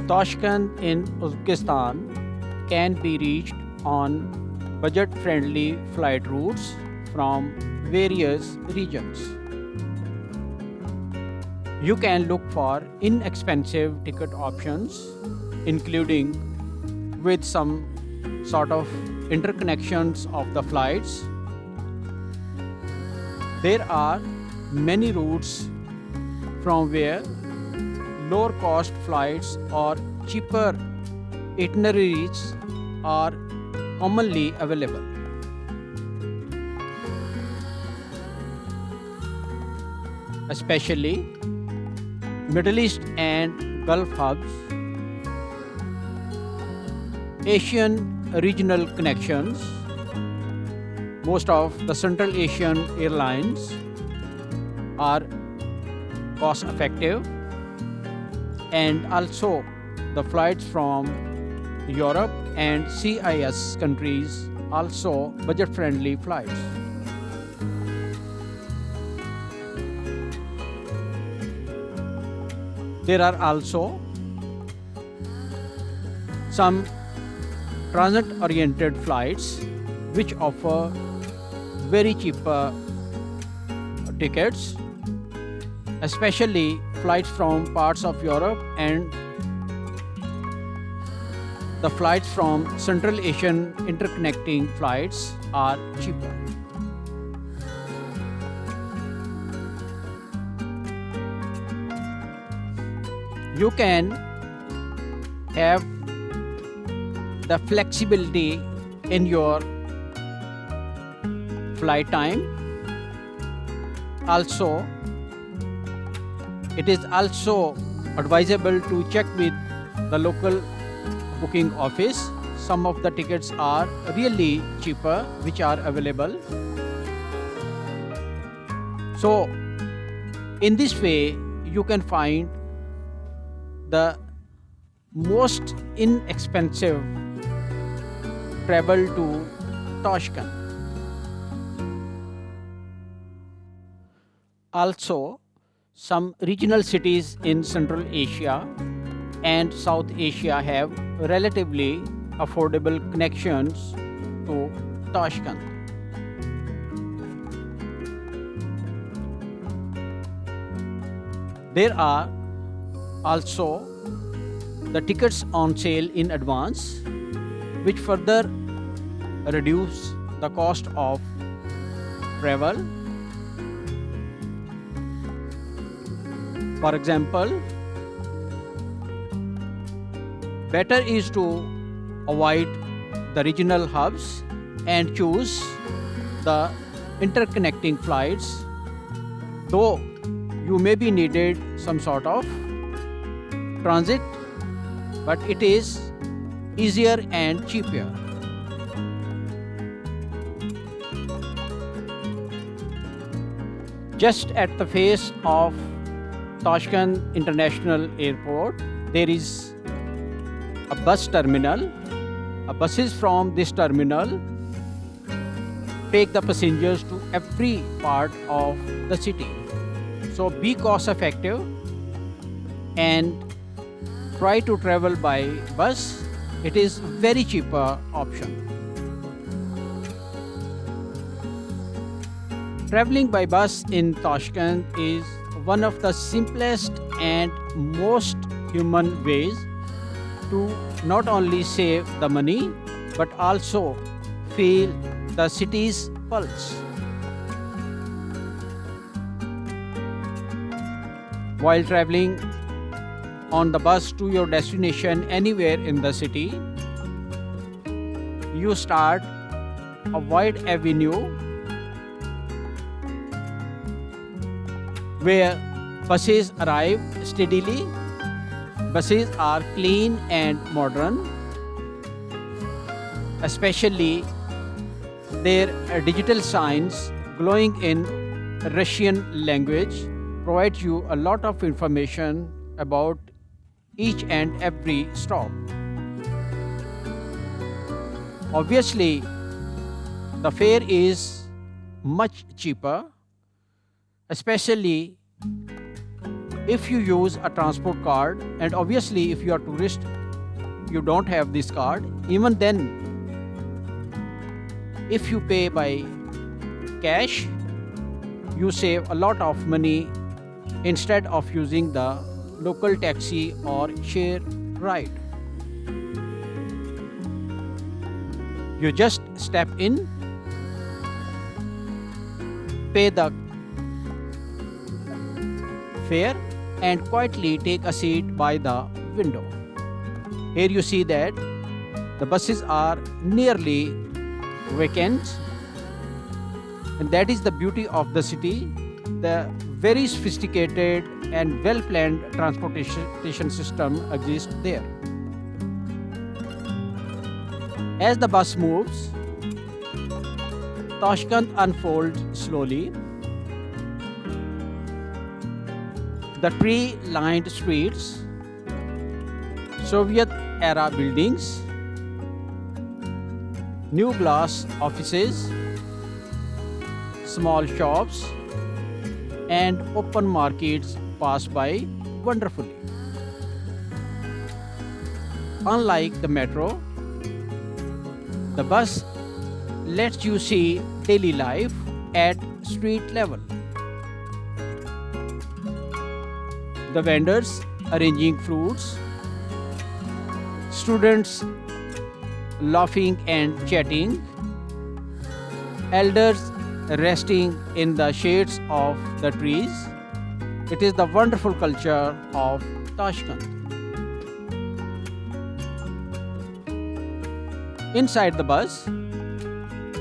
Tashkent in Uzbekistan can be reached on budget friendly flight routes from various regions. You can look for inexpensive ticket options, including with some sort of interconnections of the flights. There are many routes from where lower cost flights or cheaper itineraries are commonly available. Especially Middle East and Gulf hubs, Asian regional connections, most of the Central Asian airlines are cost effective, and also the flights from Europe and CIS countries also budget friendly flights. There are also some transit oriented flights which offer very cheaper tickets, especially flights from parts of Europe, and the flights from Central Asian interconnecting flights are cheaper. You can have the flexibility in your flight time. Also, it is also advisable to check with the local booking office. Some of the tickets are really cheaper which are available. So, in this way, you can find the most inexpensive travel to Tashkent. Also, some regional cities in Central Asia and South Asia have relatively affordable connections to Tashkent. There are also the tickets on sale in advance, which further reduce the cost of travel. For example, better is to avoid the regional hubs and choose the interconnecting flights, though you may be needed some sort of transit, but it is easier and cheaper. Just at the face of Tashkent International Airport, there is a bus terminal. Buses from this terminal take the passengers to every part of the city. So be cost effective and try to travel by bus. It is very cheaper option. Traveling by bus in Tashkent is one of the simplest and most human ways to not only save the money but also feel the city's pulse. While traveling on the bus to your destination anywhere in the city, you start a wide avenue where buses arrive steadily. Buses are clean and modern, especially their digital signs glowing in Russian language provide you a lot of information about each and every stop. Obviously, the fare is much cheaper, especially If you use a transport card, and obviously if you are tourist, you don't have this card, even then, if you pay by cash, you save a lot of money instead of using the local taxi or share ride. You just step in, pay the fare, and quietly take a seat by the window. Here you see that the buses are nearly vacant, and that is the beauty of the city. The very sophisticated and well planned transportation system exists there. As the bus moves, Tashkent unfolds slowly. The tree lined streets, Soviet era buildings, new glass offices, small shops, and open markets pass by wonderfully. Unlike the metro, the bus lets you see daily life at street level. The vendors arranging fruits, students laughing and chatting, elders resting in the shades of the trees. It is the wonderful culture of Tashkent. Inside the bus,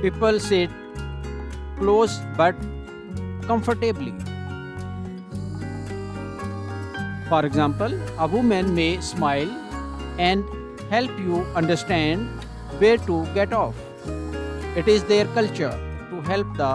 people sit close but comfortably. For example, a woman may smile and help you understand where to get off. It is their culture to help the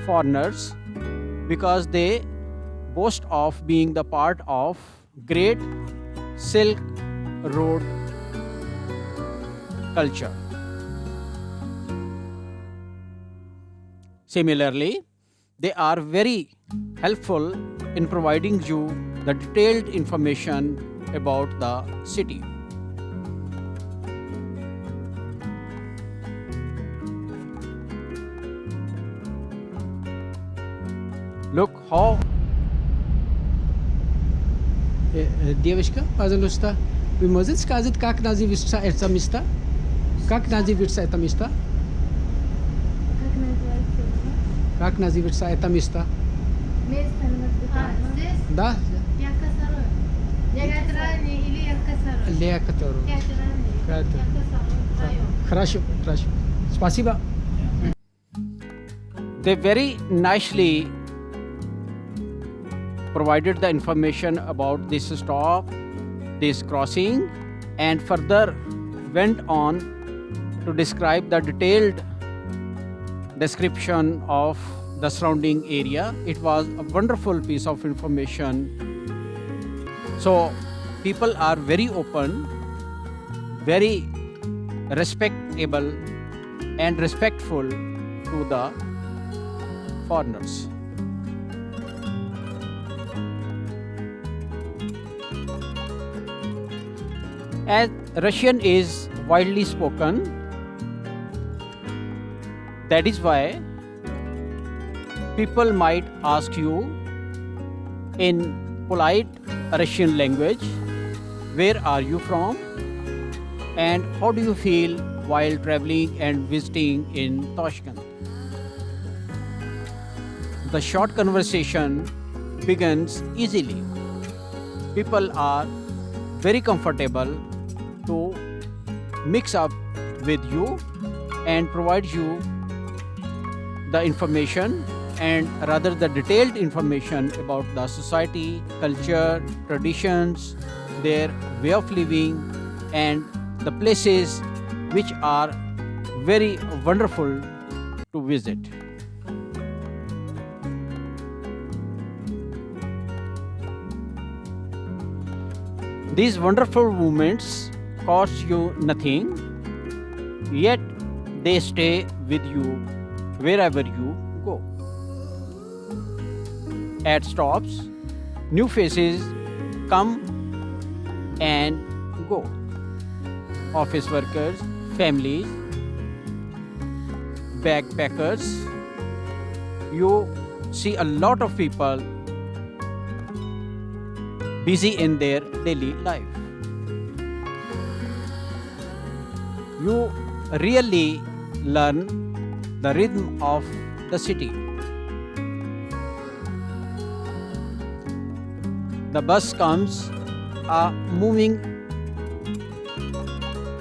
foreigners because they boast of being the part of Great Silk Road culture. Similarly, they are very helpful in providing you the detailed information about the city. Look how Девочка, пожалуйста, вы можете сказать, как называется это место? Как называется это место? Как называется Как называется это? это место? Место Да, называется Якосарой. Театральный или Якосарой? Лекатору. Театральный. Театр. Якосарой. Район. Хорошо, хорошо. Спасибо. they very nicely provided the information about this stop, this crossing, and further went on to describe the detailed description of the surrounding area. It was a wonderful piece of information. So, people are very open, very respectable, and respectful to the foreigners. As Russian is widely spoken, that is why people might ask you in polite Russian language, where are you from and how do you feel while traveling and visiting in Tashkent? The short conversation begins easily. People are very comfortable to mix up with you and provide you the information and rather the detailed information about the society, culture, traditions, their way of living, and the places which are very wonderful to visit. These wonderful moments cost you nothing, yet they stay with you wherever you go. At stops, New faces come and go. Office workers, families, backpackers. You see a lot of people busy in their daily life. You really learn the rhythm of the city. The bus comes a moving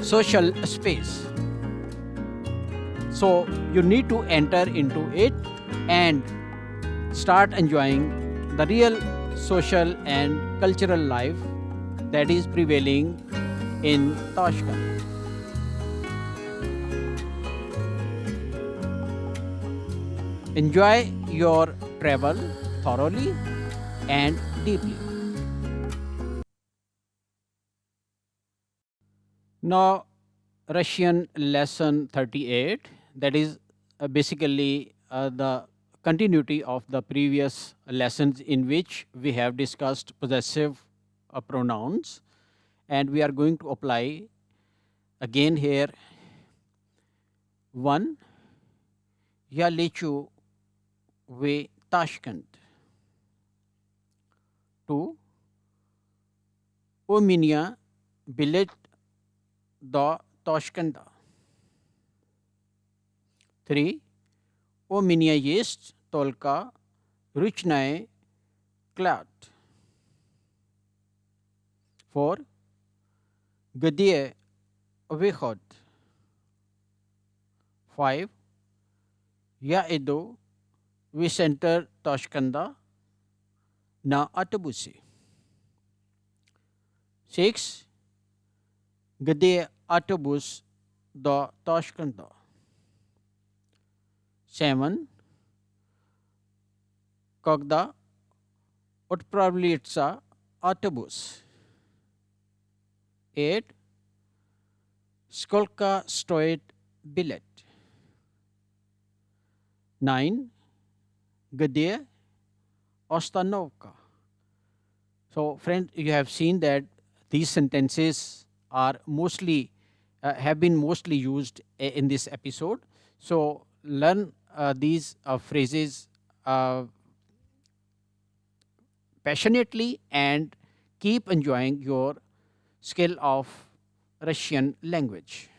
social space. So you need to enter into it and start enjoying the real social and cultural life that is prevailing in Tashkent. Enjoy your travel thoroughly and deeply. Now, Russian lesson 38, that is basically the continuity of the previous lessons in which we have discussed possessive pronouns, and we are going to apply again here. One, ya lechu ve Tashkent. Two, o minia bilet da Tashkent'da. 3. O minia jest tolka ruchnae klat. 4. Gdje vychod. 5. Я иду в центр Ташкента на автобусе. 6. Где автобус до Ташкента. 7. Когда отправляется автобус. 8. Сколько стоит билет? 9. Где остановка? So, friends, you have seen that these sentences are mostly have been mostly used in this episode. So, learn these phrases passionately and keep enjoying your skill of Russian language.